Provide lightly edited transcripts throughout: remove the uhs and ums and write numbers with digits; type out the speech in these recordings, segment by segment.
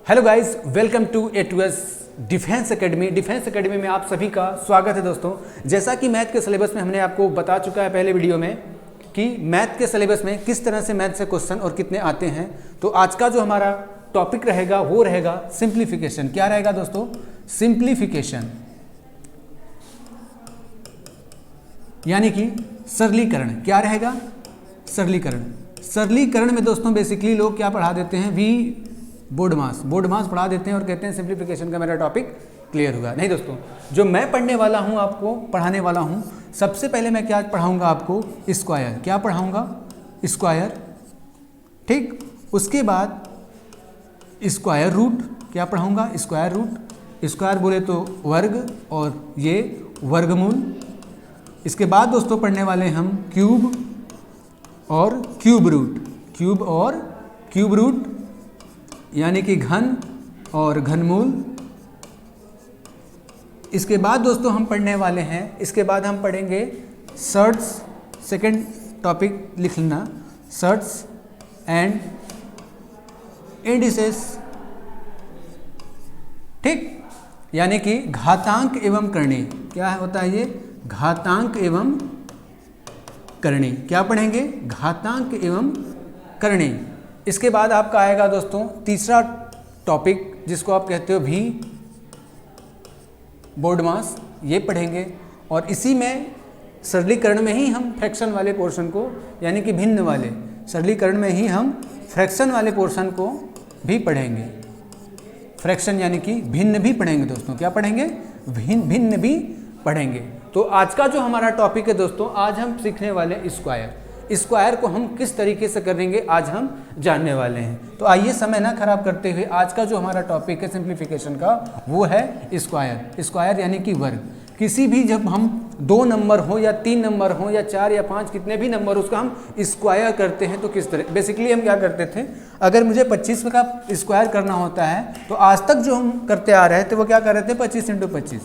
Hello guys, welcome to A2S defence academy. Defence academy में आप सभी का स्वागत है दोस्तों। जैसा कि मैथ के सिलेबस में हमने आपको बता चुका है पहले वीडियो में कि मैथ के सिलेबस में किस तरह से मैथ से क्वेश्चन और कितने आते हैं। तो आज का जो हमारा टॉपिक रहेगा वो रहेगा सिंप्लीफिकेशन। क्या रहेगा दोस्तों? सिंप्लीफिकेशन, यानी कि सरलीकरण। क्या रहेगा? सरलीकरण। सरलीकरण में दोस्तों बेसिकली लोग क्या पढ़ा देते हैं? बोर्ड मास पढ़ा देते हैं और कहते हैं सिंप्लीफिकेशन का मेरा टॉपिक क्लियर होगा। नहीं दोस्तों, जो मैं पढ़ने वाला हूं, आपको पढ़ाने वाला हूं, सबसे पहले मैं क्या पढ़ाऊंगा आपको? स्क्वायर। क्या पढ़ाऊंगा? स्क्वायर। ठीक। उसके बाद स्क्वायर रूट। क्या पढ़ाऊंगा? Square root. स्क्वायर बोले तो वर्ग और ये वर्गमूल। इसके बाद दोस्तों पढ़ने वाले हम क्यूब और क्यूब रूट। क्यूब और क्यूब रूट यानी कि घन और घनमूल। इसके बाद दोस्तों हम पढ़ने वाले हैं, इसके बाद हम पढ़ेंगे सर्ट्स। सेकंड टॉपिक लिख लेना, सर्ट्स एंड इंडिसेस। ठीक, यानी कि घातांक एवं करणीय। क्या होता है ये? घातांक एवं करणीय। क्या पढ़ेंगे? घातांक एवं करणीय। इसके बाद आपका आएगा दोस्तों तीसरा टॉपिक, जिसको आप कहते हो भी बोर्ड मास। ये पढ़ेंगे और इसी में सरलीकरण में ही हम फ्रैक्शन वाले पोर्शन को, यानी कि भिन्न वाले, सरलीकरण में ही हम फ्रैक्शन वाले पोर्शन को भी पढ़ेंगे। फ्रैक्शन यानी कि भिन्न भी पढ़ेंगे दोस्तों। क्या पढ़ेंगे? भिन्न भी पढ़ेंगे। तो आज का जो हमारा टॉपिक है दोस्तों, आज हम सीखने वाले स्क्वायर। स्क्वायर को हम किस तरीके से करेंगे आज हम जानने वाले हैं। तो आइए समय ना खराब करते हुए आज का जो हमारा टॉपिक है सिंप्लीफिकेशन का, वो है स्क्वायर। स्क्वायर यानी कि वर्ग। किसी भी, जब हम 2 नंबर हो या 3 नंबर हो या 4 या 5, कितने भी नंबर, उसका हम स्क्वायर करते हैं तो किस तरह? बेसिकली हम क्या करते थे, अगर मुझे 25 का स्क्वायर करना होता है तो आज तक जो हम करते आ रहे थे वो क्या कर रहे थे? 25 × 25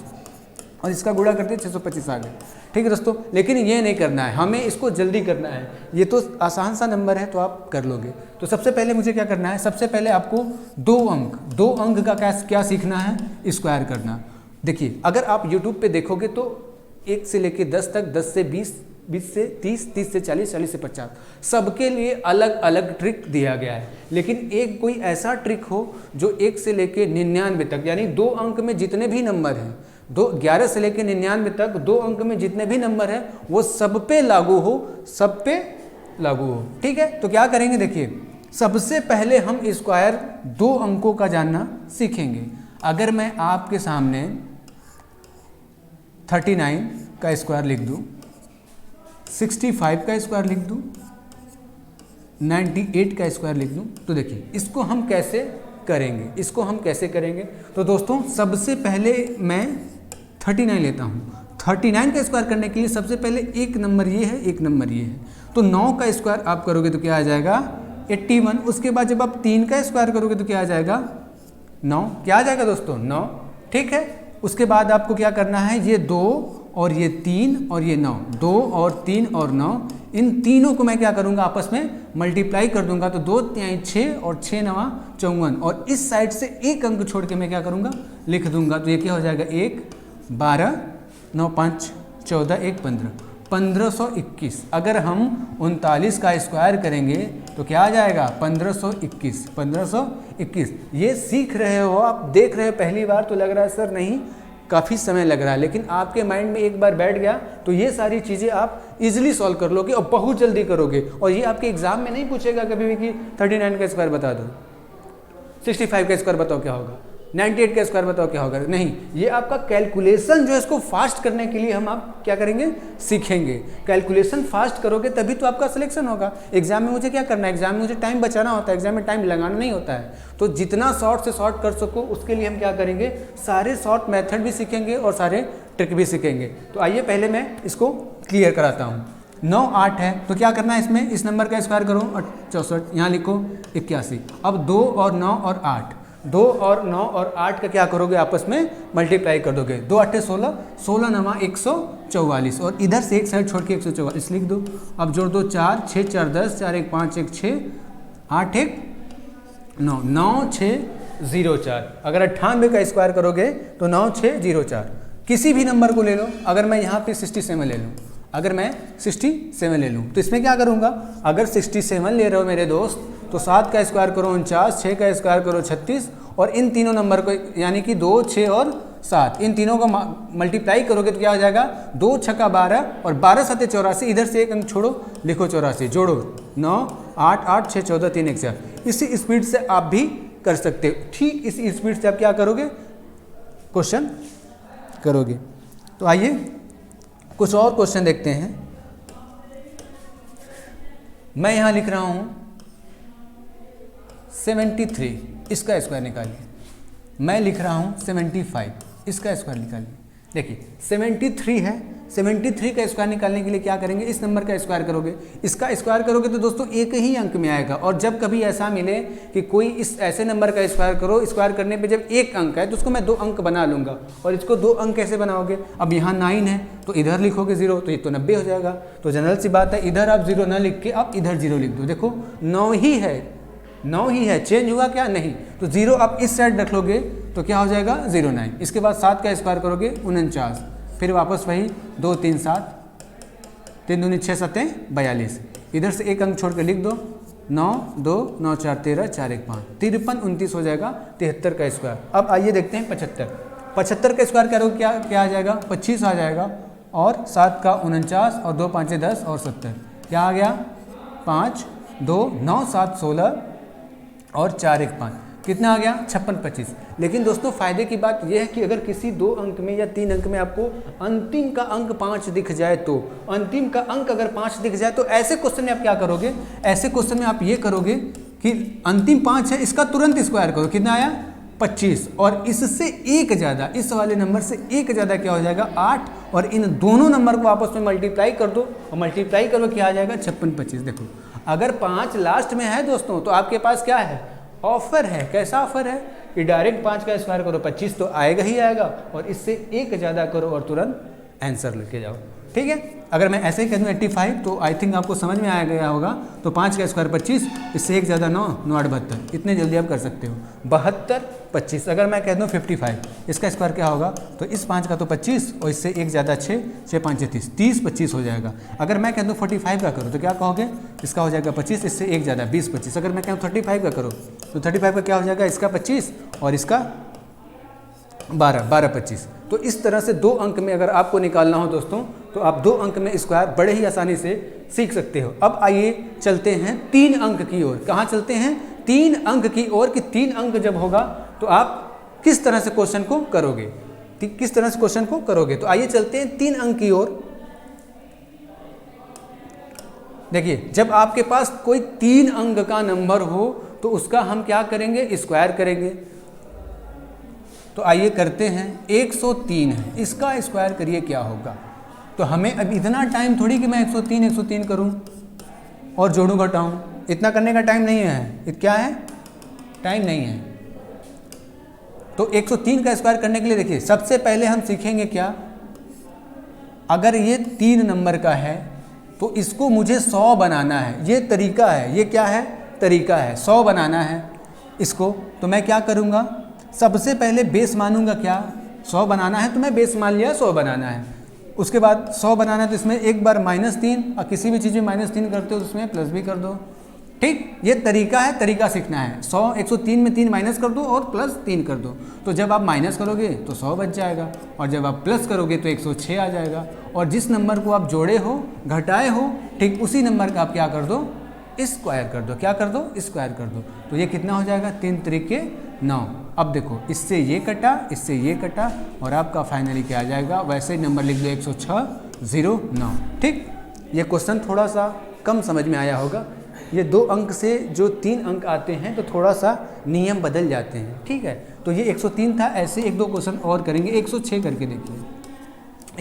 और इसका गुणा करते 625 आ गए। ठीक है दोस्तों, लेकिन ये नहीं करना है, हमें इसको जल्दी करना है। ये तो आसान सा नंबर है तो आप कर लोगे। तो सबसे पहले मुझे क्या करना है? सबसे पहले आपको 2 अंक का क्या सीखना है? स्क्वायर करना। देखिए, अगर आप YouTube पे देखोगे तो 1 से लेके 10 तक, 10 से 20, 20 से 30, 30 से 40, 40 से 50, सबके लिए अलग अलग ट्रिक दिया गया है। लेकिन एक कोई ऐसा ट्रिक हो जो 1 से लेके 99 तक, यानी 2 अंक में जितने भी नंबर हैं, 11 से लेकर 99 तक 2 अंक में जितने भी नंबर है वो सब पे लागू हो, सब पे लागू हो। ठीक है, तो क्या करेंगे? देखिए, सबसे पहले हम स्क्वायर 2 अंकों का जानना सीखेंगे। अगर मैं आपके सामने 39 का स्क्वायर लिख दूं, 65 का स्क्वायर लिख दूं, 98 का स्क्वायर लिख दूं, तो देखिए इसको हम कैसे करेंगे, इसको हम कैसे करेंगे। तो दोस्तों सबसे पहले मैं 39 लेता हूँ। 39 का स्क्वायर करने के लिए सबसे पहले एक नंबर ये है, एक नंबर ये है, तो 9 का स्क्वायर आप करोगे तो क्या आ जाएगा? 81। उसके बाद जब आप 3 का स्क्वायर करोगे तो क्या आ जाएगा? 9। क्या आ जाएगा दोस्तों? 9। ठीक है, उसके बाद आपको क्या करना है? ये 2 और ये 3 और ये 9, 2 और 3 और 9, इन तीनों को मैं क्या करूंगा? आपस में मल्टीप्लाई कर दूंगा। तो 2 तिहाई 6 और 6 9 54, और इस साइड से एक अंक छोड़ के मैं क्या करूंगा? लिख दूंगा। तो ये क्या हो जाएगा? 1 12 9 5 14 1 15, 1521। अगर हम 39 का स्क्वायर करेंगे तो क्या आ जाएगा? 1521। 1521। ये सीख रहे हो आप, देख रहे हो पहली बार तो लग रहा है सर नहीं काफ़ी समय लग रहा है, लेकिन आपके माइंड में एक बार बैठ गया तो ये सारी चीज़ें आप इजीली सॉल्व कर लोगे और बहुत जल्दी करोगे। और ये आपके एग्जाम में नहीं पूछेगा कभी भी कि 39 का स्क्वायर बता दो, 65 का स्क्वायर बताओ क्या होगा, 98 का स्क्वायर बताओ क्या होगा। नहीं, ये आपका कैलकुलेशन जो है इसको फास्ट करने के लिए हम आप क्या करेंगे? सीखेंगे। कैलकुलेशन फास्ट करोगे तभी तो आपका सिलेक्शन होगा। एग्जाम में मुझे क्या करना है? एग्जाम में मुझे टाइम बचाना होता है, एग्जाम में टाइम लगाना नहीं होता है। तो जितना शॉर्ट से शॉर्ट कर सको उसके लिए हम क्या करेंगे? सारे शॉर्ट मेथड भी सीखेंगे और सारे ट्रिक भी सीखेंगे। तो आइए पहले मैं इसको क्लियर कराता हूँ। 9 8 है तो क्या करना है? इसमें इस नंबर का स्क्वायर करो, 64, यहाँ लिखो 81। अब 2 और 9 और 8, 2 और 9 और 8 का क्या करोगे? आपस में मल्टीप्लाई कर दोगे। 2 8 16, 16 9 144, और इधर से एक साइड छोड़ के 144 लिख दो। अब जोड़ दो 4 6 4 10, 4 1 5 1 6, 8 1 9, 9 6 9604। अगर 98 का स्क्वायर करोगे तो 9604। किसी भी नंबर को ले लो, अगर मैं यहाँ पे 67 ले लूँ, अगर मैं 67 ले लूँ तो इसमें क्या करूँगा, अगर 67 ले रहे हो मेरे दोस्त तो 7 का स्क्वायर करो 49, 6 का स्क्वायर करो 36, और इन तीनों नंबर को यानी कि 2, 6 और 7 इन तीनों को मल्टीप्लाई करोगे तो क्या हो जाएगा, 2 छक्का 12 और 12 7 84। इधर से एक अंक छोड़ो, लिखो 84, जोड़ो 9 8 8 6 14 3 1 4। इसी स्पीड से आप भी कर सकते हो। ठीक इसी स्पीड से आप क्या करोगे, क्वेश्चन करोगे। तो आइए कुछ और क्वेश्चन देखते हैं। मैं यहाँ लिख रहा हूँ 73, इसका स्क्वायर निकालिए। मैं लिख रहा हूँ 75, इसका स्क्वायर निकालिए। देखिए 73 है, 73 का स्क्वायर निकालने के लिए क्या करेंगे, इस नंबर का स्क्वायर करोगे, इसका स्क्वायर करोगे तो दोस्तों एक ही अंक में आएगा। और जब कभी ऐसा मिले कि कोई इस ऐसे नंबर का स्क्वायर करो, स्क्वायर करने पे जब एक अंक है तो उसको मैं 2 अंक बना लूँगा। और इसको 2 अंक कैसे बनाओगे, अब यहाँ 9 है तो इधर लिखोगे 0, तो ये तो 90 हो जाएगा। तो जनरल सी बात है, इधर आप 0 ना लिख के आप इधर 0 लिख दो। देखो 9 ही है, 9 ही है, चेंज हुआ क्या, नहीं। तो 0 आप इस साइड रख लोगे तो क्या हो जाएगा 09। इसके बाद 7 का स्क्वायर करोगे 49, फिर वापस वही 2 3 7, 3 दूनी 6 7 42। इधर से एक अंक छोड़ के लिख दो 9 2 9 4 13 4 1 5, 53 29 हो जाएगा 73 का स्क्वायर। अब आइए देखते हैं 75 का स्क्वायर करोगे क्या आ जाएगा, 25 आ जाएगा, और 7 का 49 और 2 5 10 और 70, क्या आ गया 5 2 9 7 16 और 4 1 5, कितना आ गया 56 25। लेकिन दोस्तों फायदे की बात यह है कि अगर किसी 2 अंक में या 3 अंक में आपको अंतिम का अंक 5 दिख जाए, तो अंतिम का अंक अगर 5 दिख जाए तो ऐसे क्वेश्चन में आप क्या करोगे, ऐसे क्वेश्चन में आप ये करोगे कि अंतिम 5 है, इसका तुरंत स्क्वायर करो, कितना आया 25, और इससे एक ज़्यादा, इस वाले नंबर से एक ज़्यादा क्या हो जाएगा 8, और इन दोनों नंबर को आपस में मल्टीप्लाई कर दो, और मल्टीप्लाई करो क्या आ जाएगा 56 25। देखो अगर 5 लास्ट में है दोस्तों तो आपके पास क्या है, ऑफर है। कैसा ऑफर है कि डायरेक्ट 5 का स्क्वायर करो 25 तो आएगा ही आएगा, और इससे एक ज़्यादा करो और तुरंत आंसर लेके जाओ। ठीक है, अगर मैं ऐसे ही कह दूँ 85 तो आई थिंक आपको समझ में आ गया होगा। तो 5 का स्क्वायर 25, इससे एक ज़्यादा 9 9 8 72, इतने जल्दी आप कर सकते हो 72 25। अगर मैं कह दूँ 55, इसका स्क्वायर क्या होगा, तो इस 5 का तो 25 और इससे एक ज़्यादा 6 6 5 30 30 25 हो जाएगा। अगर मैं कह दूँ 45 का करो तो क्या कहोगे, इसका हो जाएगा 25, इससे एक ज़्यादा 20 25। अगर मैं कहूँ 35 का करो तो 35 का क्या हो जाएगा, इसका 25 और इसका 12 12 25। तो इस तरह से 2 अंक में अगर आपको निकालना हो दोस्तों तो आप 2 अंक में स्क्वायर बड़े ही आसानी से सीख सकते हो। अब आइए चलते हैं 3 अंक की ओर। कहाँ चलते हैं, 3 अंक की ओर, कि 3 अंक जब होगा तो आप किस तरह से क्वेश्चन को करोगे, किस तरह से क्वेश्चन को करोगे। तो आइए चलते हैं 3 अंक की ओर। देखिए जब आपके पास कोई 3 अंक का नंबर हो तो उसका हम क्या करेंगे, स्क्वायर करेंगे। तो आइए करते हैं, 103 है, इसका स्क्वायर करिए क्या होगा। तो हमें अब इतना टाइम थोड़ी कि मैं 103 करूं और जोड़ूं घटाऊं, इतना करने का टाइम नहीं है। क्या है, टाइम नहीं है। तो 103 का स्क्वायर करने के लिए देखिए सबसे पहले हम सीखेंगे क्या, अगर ये 3 नंबर का है तो इसको मुझे 100 बनाना है। ये तरीका है, ये क्या है, तरीका है, 100 बनाना है इसको। तो मैं क्या करूँगा, सबसे पहले बेस मानूंगा, क्या 100 बनाना है तो मैं बेस मान लिया 100 बनाना है। उसके बाद 100 बनाना है तो इसमें एक बार -3, और किसी भी चीज़ में -3 करते हो तो उसमें प्लस भी कर दो। ठीक, ये तरीका है, तरीका सीखना है। 103 में 3 माइनस कर दो और +3 कर दो। तो जब आप माइनस करोगे तो 100 बच जाएगा, और जब आप प्लस करोगे तो 106 आ जाएगा। और जिस नंबर को आप जोड़े हो, घटाए हो, ठीक उसी नंबर का आप क्या कर दो, स्क्वायर कर दो। क्या कर दो, स्क्वायर कर दो। तो ये कितना हो जाएगा, 3 त्रिके 9। अब देखो इससे ये कटा, इससे ये कटा, और आपका फाइनली क्या आ जाएगा, वैसे ही नंबर लिख दो 10609। ठीक, ये क्वेश्चन थोड़ा सा कम समझ में आया होगा। ये 2 अंक से जो 3 अंक आते हैं तो थोड़ा सा नियम बदल जाते हैं। ठीक है, तो ये 103 था। ऐसे 1-2 क्वेश्चन और करेंगे। 106 करके देखिए,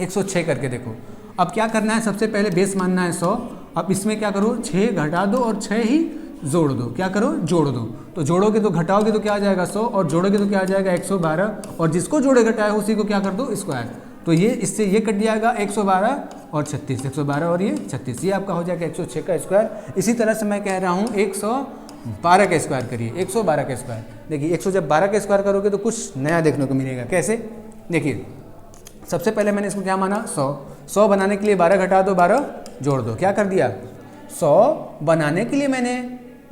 106 करके देखो। अब क्या करना है, सबसे पहले बेस मानना है 100। अब इसमें क्या करो, 6 घटा दो और 6 ही जोड़ दो। क्या करो, जोड़ दो। तो जोड़ोगे तो घटाओगे तो क्या आ जाएगा 100, और जोड़ोगे तो क्या आ जाएगा 112, और जिसको जोड़े घटाए उसी को क्या कर दो, स्क्वायर। तो ये इससे ये कट जाएगा 112 और 36, 112 और ये 36, ये आपका हो जाएगा 106 का स्क्वायर। इसी तरह से मैं कह रहा हूँ 112 का स्क्वायर करिए, 112 का स्क्वायर। देखिए 100 जब 12 का स्क्वायर करोगे तो कुछ नया देखने को मिलेगा। कैसे? देखिए सबसे पहले मैंने इसको क्या माना 100 बनाने के लिए 12 घटा दो 12 जोड़ दो। क्या कर दिया? 100 बनाने के लिए मैंने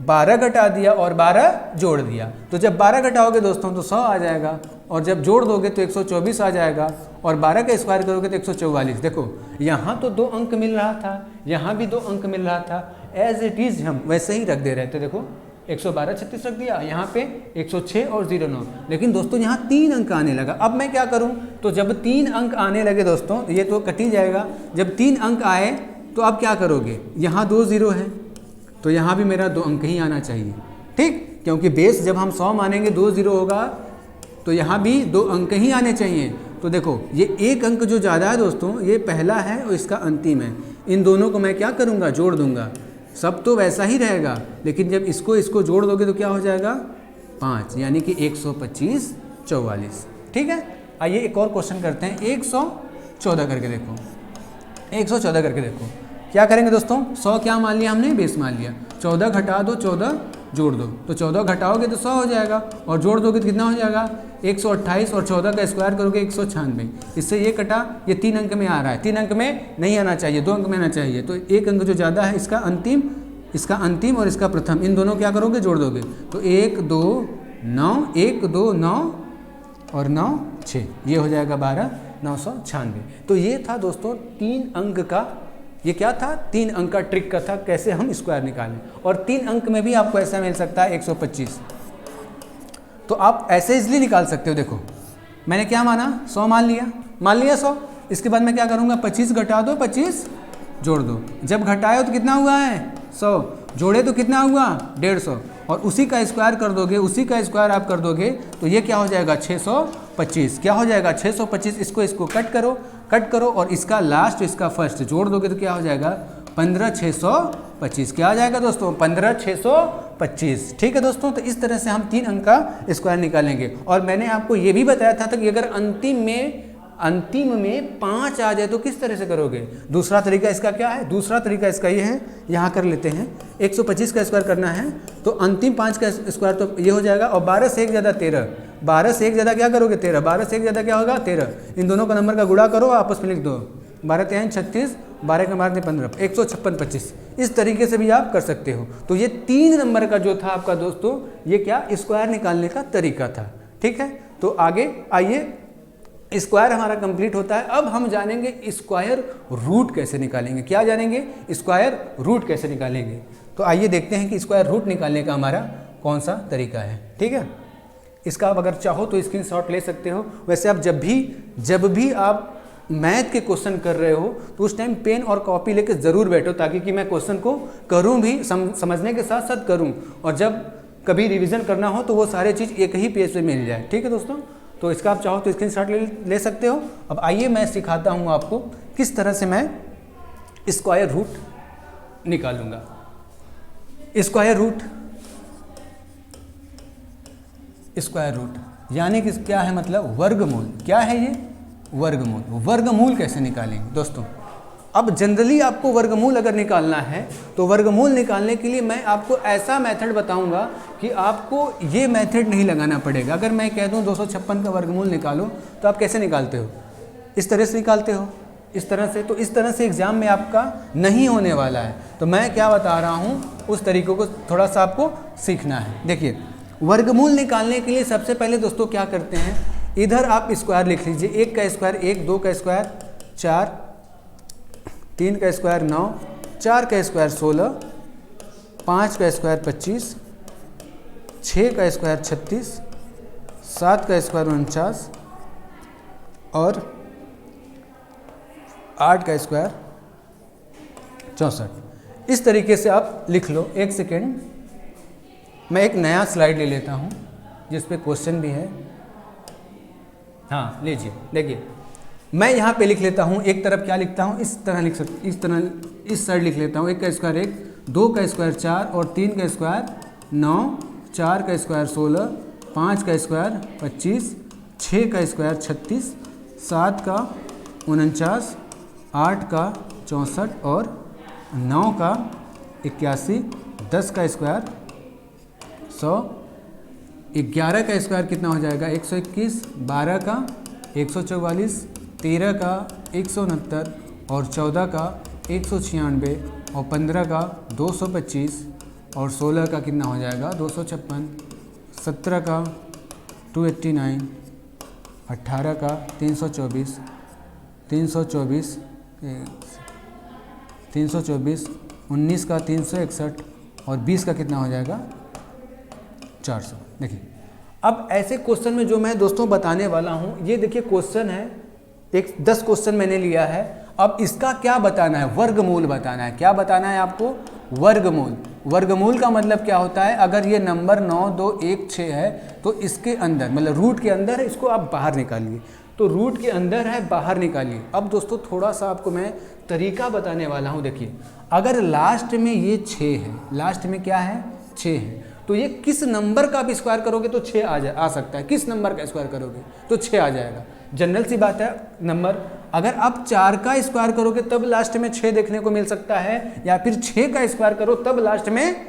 12 घटा दिया और 12 जोड़ दिया। तो जब 12 घटाओगे दोस्तों तो 100 आ जाएगा, और जब जोड़ दोगे तो 124 आ जाएगा, और 12 का स्क्वायर करोगे तो 144। देखो यहाँ तो 2 अंक मिल रहा था, यहाँ भी 2 अंक मिल रहा था, एज इट इज़ हम वैसे ही रख दे रहे थे। देखो 112 36 रख दिया, यहाँ पे 106 और 09। लेकिन दोस्तों यहाँ 3 अंक आने लगा। अब मैं क्या करूँ? तो जब 3 अंक आने लगे दोस्तों, ये तो कट ही जाएगा। जब 3 अंक आए तो अब क्या करोगे? यहाँ 2 0 है तो यहाँ भी मेरा 2 अंक ही आना चाहिए, ठीक, क्योंकि बेस जब हम 100 मानेंगे 2 0 होगा तो यहाँ भी 2 अंक ही आने चाहिए। तो देखो ये 1 अंक जो ज़्यादा है दोस्तों, ये पहला है और इसका अंतिम है। इन दोनों को मैं क्या करूँगा? जोड़ दूंगा। सब तो वैसा ही रहेगा, लेकिन जब इसको जोड़ दोगे तो क्या हो जाएगा? 5, यानी कि 125 44। ठीक है, आइए एक और क्वेश्चन करते हैं। 114 करके देखो, 114 करके देखो। क्या करेंगे दोस्तों? 100 क्या मान लिया हमने? बेस मान लिया। 14 घटा दो 14 जोड़ दो, तो 14 घटाओगे तो 100 हो जाएगा, और जोड़ दोगे तो कितना हो जाएगा? 128, और 14 का स्क्वायर करोगे 196। इससे ये कटा, ये 3 अंक में आ रहा है, 3 अंक में नहीं आना चाहिए, 2 अंक में आना चाहिए। तो 1 अंक जो ज़्यादा है इसका अंतिम और इसका प्रथम, इन दोनों क्या करोगे? जोड़ दोगे। तो 1 2 9, 1 2 9 और 9 6, ये हो जाएगा 12 996। तो ये था दोस्तों 3 अंक का, ये क्या था? 3 अंक का ट्रिक का था, कैसे हम स्क्वायर निकालें। और 3 अंक में भी आपको ऐसा मिल सकता है 125, तो आप ऐसे इजली निकाल सकते हो। देखो मैंने क्या माना? 100 मान लिया 100। इसके बाद मैं क्या करूँगा? 25 घटा दो 25 जोड़ दो। जब घटाए तो कितना हुआ है? 100, जोड़े तो कितना हुआ? 150, और उसी का स्क्वायर कर दोगे, उसी का स्क्वायर आप कर दोगे तो ये क्या हो जाएगा? 625। क्या हो जाएगा? 625। इसको कट करो और इसका लास्ट इसका फर्स्ट जोड़ दोगे तो क्या हो जाएगा? 15625। क्या आ जाएगा दोस्तों? 15625। ठीक है दोस्तों, तो इस तरह से हम 3 अंक का स्क्वायर निकालेंगे। और मैंने आपको ये भी बताया था कि अगर अंतिम में 5 आ जाए तो किस तरह से करोगे? दूसरा तरीका इसका क्या है? दूसरा तरीका इसका ये है, यहाँ कर लेते हैं। 125 का स्क्वायर करना है तो अंतिम 5 का स्क्वायर तो ये हो जाएगा, और 12 से 1 ज़्यादा 13, 12 से 1 ज़्यादा क्या करोगे? 13, 12 से 1 ज़्यादा क्या होगा? 13। इन दोनों का नंबर का गुणा करो, आपस में लिख दो, 12 3 36, 12 का 12 15, 156 25। इस तरीके से भी आप कर सकते हो। तो ये 3 नंबर का जो था आपका दोस्तों, ये क्या स्क्वायर निकालने का तरीका था। ठीक है, तो आगे आइए, स्क्वायर हमारा कंप्लीट होता है। अब हम जानेंगे स्क्वायर रूट कैसे निकालेंगे। क्या जानेंगे? स्क्वायर रूट कैसे निकालेंगे। तो आइए देखते हैं कि स्क्वायर रूट निकालने का हमारा कौन सा तरीका है। ठीक है, इसका आप अगर चाहो तो स्क्रीनशॉट ले सकते हो। वैसे आप जब भी आप मैथ के क्वेश्चन कर रहे हो तो उस टाइम पेन और कॉपी लेके ज़रूर बैठो, ताकि कि मैं क्वेश्चन को करूँ भी, समझने के साथ साथ करूँ, और जब कभी रिवीजन करना हो तो वो सारे चीज़ एक ही पेज पे मिल जाए। ठीक है दोस्तों, तो इसका आप चाहो तो स्क्रीनशॉट ले सकते हो। अब आइए मैं सिखाता हूँ आपको किस तरह से मैं स्क्वायर रूट निकालूंगा। स्क्वायर रूट यानी कि क्या है? मतलब वर्गमूल। क्या है ये? वर्गमूल कैसे निकालेंगे दोस्तों? अब जनरली आपको वर्गमूल अगर निकालना है तो वर्गमूल निकालने के लिए मैं आपको ऐसा मेथड बताऊंगा कि आपको ये मेथड नहीं लगाना पड़ेगा। अगर मैं कह दूं 256 का वर्गमूल निकालो तो आप कैसे निकालते हो? इस तरह से निकालते हो, इस तरह से। तो इस तरह से एग्जाम में आपका नहीं होने वाला है। तो मैं क्या बता रहा हूँ, उस तरीकों को थोड़ा सा आपको सीखना है। देखिए, वर्गमूल निकालने के लिए सबसे पहले दोस्तों क्या करते हैं, इधर आप स्क्वायर लिख लीजिए। 1 का स्क्वायर 1, 2 का स्क्वायर 4, 3 का स्क्वायर 9, 4 का स्क्वायर 16, 5 का स्क्वायर 25, 6 का स्क्वायर 36, 7 का स्क्वायर 49 और 8 का स्क्वायर 64। इस तरीके से आप लिख लो। एक सेकेंड, मैं एक नया स्लाइड ले लेता हूँ जिस पे क्वेश्चन भी है। हाँ लीजिए, देखिए मैं यहाँ पे लिख लेता हूँ। एक तरफ क्या लिखता हूँ, इस तरह लिख सकते, इस तरह इस साइड लिख लेता हूँ। 1 का स्क्वायर 1, 2 का स्क्वायर 4 और 3 का स्क्वायर 9, 4 का स्क्वायर 16, 5 का स्क्वायर 25, 6 का स्क्वायर 36, 7 का 49, 8 का 64 और 9 का 81, 10 का स्क्वायर 100 11 का स्क्वायर कितना हो जाएगा 121, 12 का 144, 13 का 169 और 14 का 196 और 15 का 225 और 16 का कितना हो जाएगा 256, 17 का 289, 18 का 324, 19 का 361 और 20 का कितना हो जाएगा 400। देखिए अब ऐसे क्वेश्चन में जो मैं दोस्तों बताने वाला हूँ, ये देखिए क्वेश्चन है, एक 10 क्वेश्चन मैंने लिया है। अब इसका क्या बताना है, वर्गमूल बताना है। क्या बताना है आपको, वर्गमूल। वर्गमूल का मतलब क्या होता है, अगर ये नंबर 9, 2, 1, 6 है तो इसके अंदर मतलब रूट के अंदर है, इसको आप बाहर निकालिए। तो रूट के अंदर है, बाहर निकालिए। अब दोस्तों थोड़ा सा आपको मैं तरीका बताने वाला हूँ। देखिए अगर लास्ट में ये 6 है, लास्ट में क्या है 6 है, तो ये किस नंबर का आप स्क्वायर करोगे तो 6 आ सकता है। किस नंबर का स्क्वायर करोगे तो 6 आ जाएगा। जनरल सी बात है नंबर। अगर आप 4 का स्क्वायर करोगे तब लास्ट में 6 देखने को मिल सकता है, या फिर 6 का स्क्वायर करो तब लास्ट में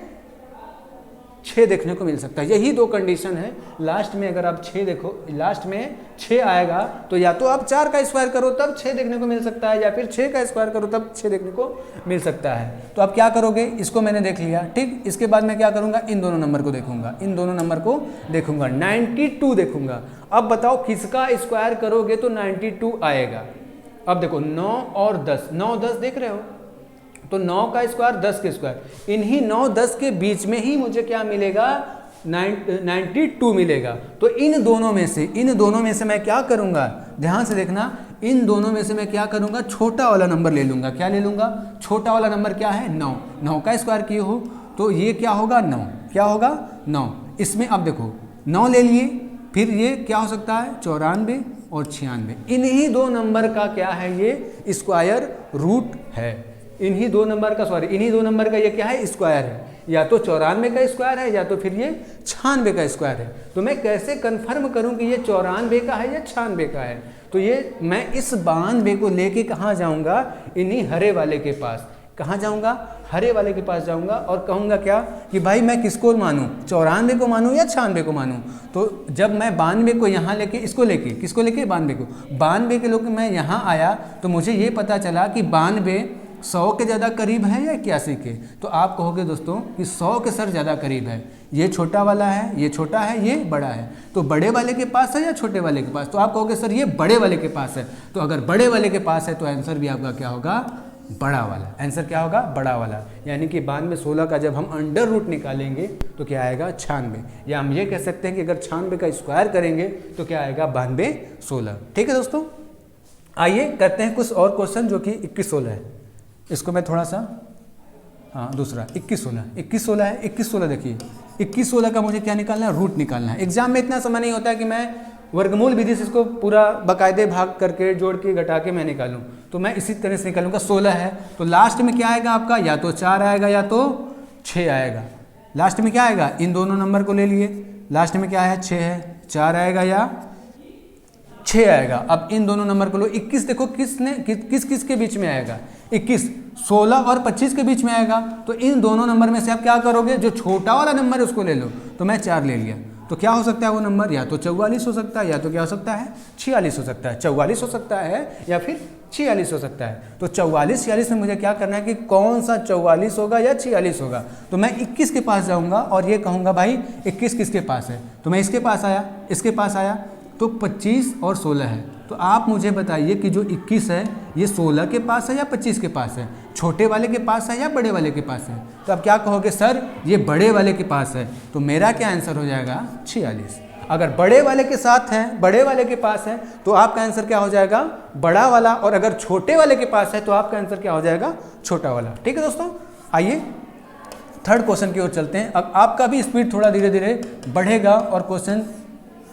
6 देखने को मिल सकता है। यही 2 कंडीशन है। लास्ट में अगर आप 6 देखो, लास्ट में 6 आएगा तो या तो आप 4 का स्क्वायर करो तब 6 देखने को मिल सकता है, या फिर 6 का स्क्वायर करो तब 6 देखने को मिल सकता है। तो आप क्या करोगे, इसको मैंने देख लिया, ठीक। इसके बाद मैं क्या करूंगा, इन दोनों नंबर को देखूंगा, इन दोनों नंबर को देखूंगा, 92 देखूंगा। अब बताओ किसका स्क्वायर करोगे तो 92 आएगा। अब देखो 9 और 10, 9 10 देख रहे हो, तो 9 का स्क्वायर 10 के स्क्वायर, इन्हीं 9 10 के बीच में ही मुझे क्या मिलेगा 92 मिलेगा। तो इन दोनों में से मैं क्या करूंगा, ध्यान से देखना, इन दोनों में से मैं क्या करूंगा, छोटा वाला नंबर ले लूंगा। क्या ले लूंगा, छोटा वाला नंबर क्या है 9। 9 का स्क्वायर किए हो तो ये क्या होगा 9, क्या होगा 9। इसमें अब देखो 9 ले लिए, फिर ये क्या हो सकता है 94 और 96, इन्हीं 2 नंबर का क्या है ये स्क्वायर रूट है। इन्हीं 2 नंबर का, सॉरी इन्हीं 2 नंबर का ये क्या है स्क्वायर है। या तो 94 का स्क्वायर है या तो फिर ये 96 का स्क्वायर है। तो मैं कैसे कंफर्म करूं कि ये 94 का है या 96 का है। तो ये मैं इस 92 को लेके कहाँ जाऊंगा, इन्हीं हरे वाले के पास। कहाँ जाऊंगा, हरे वाले के पास जाऊंगा और कहूंगा क्या कि भाई मैं किसको मानूं, 94 को मानूं या 96 को मानूं। तो जब मैं 92 को यहाँ लेके, इसको लेके, किसको लेके 92 को, 92 के लोग मैं यहाँ आया तो मुझे ये पता चला कि 92 100 के ज़्यादा करीब है या 81 के। तो आप कहोगे दोस्तों कि 100 के सर ज़्यादा करीब है, ये छोटा वाला है, ये छोटा है, ये बड़ा है। तो बड़े वाले के पास है या छोटे वाले के पास, तो आप कहोगे सर ये बड़े वाले के पास है। तो अगर बड़े वाले के पास है तो आंसर भी आपका क्या होगा, बड़ा वाला। आंसर क्या होगा, बड़ा वाला। यानी कि 92 16 का जब हम अंडर रूट निकालेंगे तो क्या आएगा 96, या हम ये कह सकते हैं कि अगर 96 का स्क्वायर करेंगे तो क्या आएगा 92 16। ठीक है दोस्तों, आइए करते हैं कुछ और क्वेश्चन जो कि 21 16 है। इसको मैं थोड़ा सा, हाँ दूसरा 21 16, 21 16 है। 21 16 देखिए, 21 16 का मुझे क्या निकालना है, रूट निकालना है। एग्जाम में इतना समय नहीं होता है कि मैं वर्गमूल विधि से इसको पूरा बाकायदे भाग करके जोड़ के घटा के मैं निकालूं। तो मैं इसी तरह से निकालूंगा। 16 है तो लास्ट में क्या आएगा आपका, या तो 4 आएगा या तो 6 आएगा। लास्ट में क्या आएगा, इन दोनों नंबर को ले लिए, लास्ट में क्या है 6 है, 4 आएगा या 6 आएगा। अब इन दोनों नंबर को लो। 21 देखो किस के बीच में आएगा, 21 16 और 25 के बीच में आएगा। तो इन दोनों नंबर में से आप क्या करोगे, जो छोटा वाला नंबर है उसको ले लो। तो मैं 4 ले लिया, तो क्या हो सकता है वो नंबर, या तो 44 हो सकता है या तो क्या हो सकता है 46 हो सकता है। 44 हो सकता है या फिर 46 हो सकता है। तो 44 46 में मुझे क्या करना है कि कौन सा 44 होगा या 46 होगा। तो मैं 21 के पास जाऊंगा और ये कहूँगा भाई 21 किसके पास है। तो मैं इसके पास आया, इसके पास आया, तो 25 और 16 है। तो आप मुझे बताइए कि जो 21 है ये 16 के पास है या 25 के पास है, छोटे वाले के पास है या बड़े वाले के पास है। तो आप क्या कहोगे, सर ये बड़े वाले के पास है। तो मेरा क्या आंसर हो जाएगा 46। अगर बड़े वाले के साथ है, बड़े वाले के पास है, तो आपका आंसर क्या हो जाएगा, बड़ा वाला। और अगर छोटे वाले के पास है तो आपका आंसर क्या हो जाएगा, छोटा वाला। ठीक है दोस्तों, आइए थर्ड क्वेश्चन की ओर चलते हैं। अब आपका भी स्पीड थोड़ा धीरे धीरे बढ़ेगा और क्वेश्चन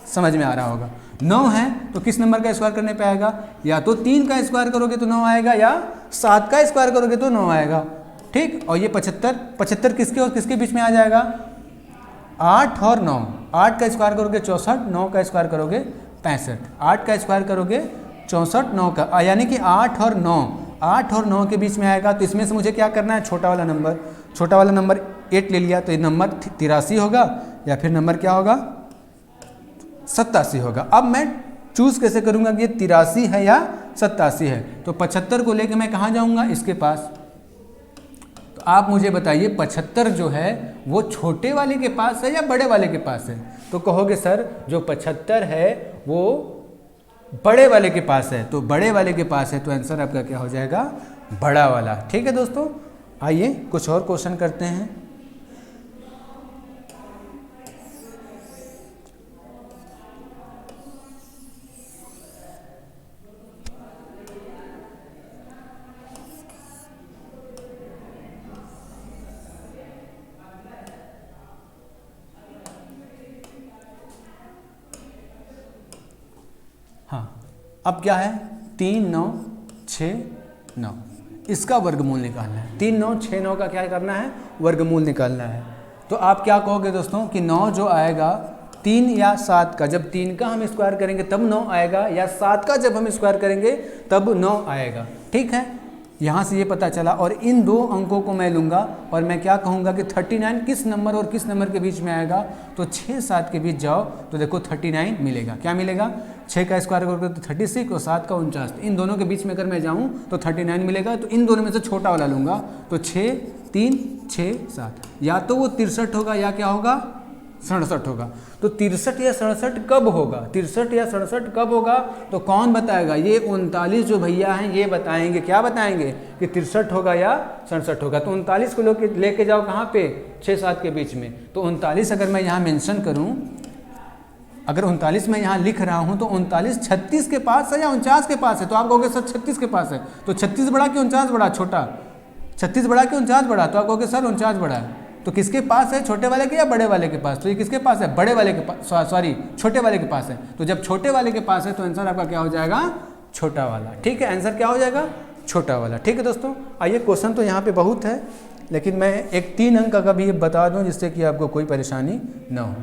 समझ में आ रहा होगा। 9 है तो किस नंबर का स्क्वायर करने पे आएगा, या तो 3 का स्क्वायर करोगे तो 9 आएगा, या 7 का स्क्वायर करोगे तो 9 आएगा। ठीक, और ये 75 किसके और किसके बीच में आ जाएगा, 8 और 9। 8 का स्क्वायर करोगे 64, 9 का स्क्वायर करोगे 65। 8 का स्क्वायर करोगे 64, 9 का, यानी कि 8 और 9, 8 और 9 के बीच में आएगा। तो इसमें से मुझे क्या करना है, छोटा वाला नंबर 8 ले लिया। तो ये नंबर 83 होगा या फिर नंबर क्या होगा 87 होगा। अब मैं चूज़ कैसे करूँगा कि ये 83 है या 87 है, तो 75 को लेके मैं कहाँ जाऊँगा, इसके पास। तो आप मुझे बताइए 75 जो है वो छोटे वाले के पास है या बड़े वाले के पास है, तो कहोगे सर जो 75 है वो बड़े वाले के पास है, तो बड़े वाले के पास है, तो आंसर आपका क्या हो जाएगा, बड़ा वाला। ठीक है दोस्तों, आइए कुछ और क्वेश्चन करते हैं। हाँ, अब क्या है, 3 9 6 9, इसका वर्गमूल निकालना है। 3 9 6 9 का क्या करना है, वर्गमूल निकालना है। तो आप क्या कहोगे दोस्तों कि 9 जो आएगा 3 या 7 का, जब 3 का हम स्क्वायर करेंगे तब 9 आएगा, या 7 का जब हम स्क्वायर करेंगे तब 9 आएगा। ठीक है, यहाँ से ये पता चला। और इन दो अंकों को मैं लूँगा और मैं क्या कहूँगा कि 39 किस नंबर और किस नंबर के बीच में आएगा, तो 6 7 के बीच जाओ तो देखो 39 मिलेगा। क्या मिलेगा, 6 का स्क्वायर करोगे तो 36 और 7 का 49, इन दोनों के बीच में अगर मैं जाऊँ तो 39 मिलेगा। तो इन दोनों में से छोटा वाला लूँगा, तो 6 3 6 7, या तो वो 63 होगा या क्या होगा, 67 होगा। तो 63 या 67 कब होगा, 63 या 67 कब होगा, तो कौन बताएगा, ये 39 जो भैया हैं ये बताएंगे। क्या बताएंगे कि 63 होगा या 67 होगा। तो 39 को लेके जाओ कहाँ पे, 6 7 के बीच में। तो 39 अगर मैं यहाँ मेंशन करूँ, अगर 39 मैं यहाँ लिख रहा हूँ, तो 39 36 के पास है या 49 के पास है, तो आप कहोगे सर 36 के पास है। तो 36 बड़ा कि 49 बड़ा, छोटा, 36 बड़ा कि 49 बड़ा, तो आप कहोगे सर 49 बड़ा है। तो किसके पास है, छोटे वाले के या बड़े वाले के पास, तो ये किसके पास है, बड़े वाले के पास, सॉरी छोटे वाले के पास है। तो जब छोटे वाले के पास है तो आंसर आपका क्या हो जाएगा, छोटा वाला। ठीक है, आंसर क्या हो जाएगा, छोटा वाला। ठीक है दोस्तों, आइए क्वेश्चन तो यहाँ पे बहुत है, लेकिन मैं एक 3 अंक का भी बता दूँ जिससे कि आपको कोई परेशानी ना हो।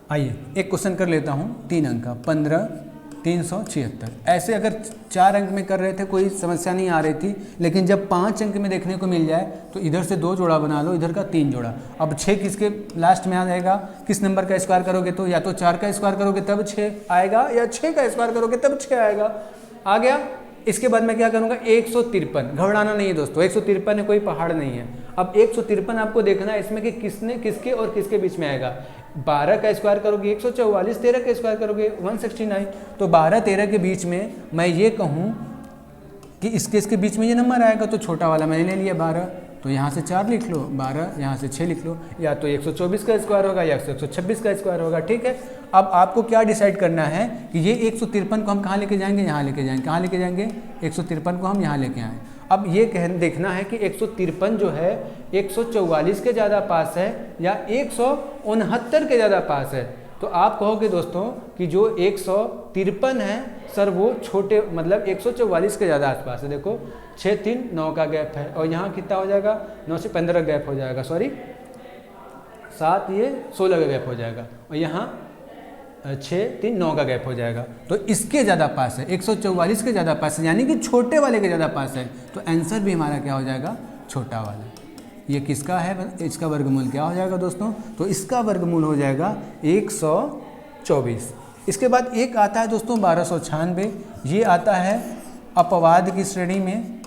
आइए एक क्वेश्चन कर लेता हूँ 3 अंक का, 15 376। ऐसे अगर 4 अंक में कर रहे थे कोई समस्या नहीं आ रही थी, लेकिन जब 5 अंक में देखने को मिल जाए तो इधर से 2 जोड़ा बना लो, इधर का 3 जोड़ा। अब 6 किसके लास्ट में आ जाएगा, किस नंबर का स्क्वायर करोगे, तो या तो 4 का स्क्वायर करोगे तब 6 आएगा, या 6 का स्क्वायर करोगे तब 6 आएगा। आ गया। इसके बाद मैं क्या करूँगा, 153। घबराना नहीं है दोस्तों, 153 है, कोई पहाड़ नहीं है। अब 153 आपको देखना है इसमें कि किसने किसके और किसके बीच में आएगा। 12 का स्क्वायर करोगे 144, 13 का स्क्वायर करोगे 169। तो 12 13 के बीच में मैं ये कहूँ कि इसके बीच में ये नंबर आएगा, तो छोटा वाला मैंने ले लिया 12, तो यहाँ से 4 लिख लो, 12 यहाँ से 6 लिख लो, या तो 124 का स्क्वायर होगा या 126 का स्क्वायर होगा। ठीक है, अब आपको क्या डिसाइड करना है कि ये 153 को हम कहाँ लेके जाएंगे, यहाँ लेके जाएंगे। कहाँ लेके जाएंगे, 153 को हम यहाँ लेके आए। अब ये देखना है कि 153 जो है 144 के ज़्यादा पास है या 169 के ज़्यादा पास है। तो आप कहोगे दोस्तों कि जो 153 है सर वो छोटे, मतलब 144 के ज़्यादा आसपास है। देखो 6 3 9 का गैप है, और यहाँ कितना हो जाएगा, 9 से 15 गैप हो जाएगा, सॉरी 7 ये 16 का गैप हो जाएगा, और यहाँ 6 3 9 का गैप हो जाएगा। तो इसके ज़्यादा पास है, 144 के ज़्यादा पास है, यानी कि छोटे वाले के ज़्यादा पास है। तो आंसर भी हमारा क्या हो जाएगा, छोटा वाला। ये किसका है, इसका वर्गमूल क्या हो जाएगा दोस्तों, तो इसका वर्गमूल हो जाएगा 124। इसके बाद एक आता है दोस्तों 1296, ये आता है अपवाद की श्रेणी में,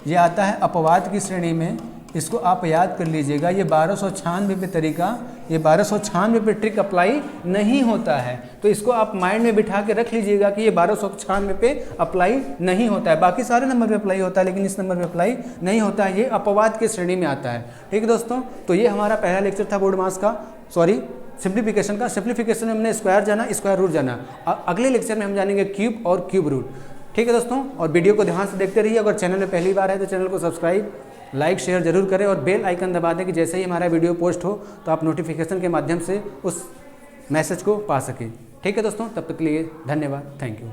ये आता है अपवाद की श्रेणी में। इसको आप याद कर लीजिएगा, ये 1296 पे तरीका, ये 1296 पे ट्रिक अप्लाई नहीं होता है। तो इसको आप माइंड में बिठा के रख लीजिएगा कि ये 1296 पे अप्लाई नहीं होता है। बाकी सारे नंबर पे अप्लाई होता है, लेकिन इस नंबर पे अप्लाई नहीं होता है, ये अपवाद की श्रेणी में आता है। ठीक है दोस्तों, तो ये हमारा पहला लेक्चर था बोर्ड मास का, सॉरी सिंप्लीफिकेशन का। सिंप्लीफिकेशन में हमने स्क्वायर जाना, स्क्वायर रूट जाना। अगले लेक्चर में हम जानेंगे क्यूब और क्यूब रूट। ठीक है दोस्तों, और वीडियो को ध्यान से देखते रहिए। अगर चैनल में पहली बार है तो चैनल को सब्सक्राइब, लाइक, शेयर जरूर करें, और बेल आइकन दबा दें कि जैसे ही हमारा वीडियो पोस्ट हो तो आप नोटिफिकेशन के माध्यम से उस मैसेज को पा सकें। ठीक है दोस्तों, तब तक के लिए धन्यवाद, थैंक यू।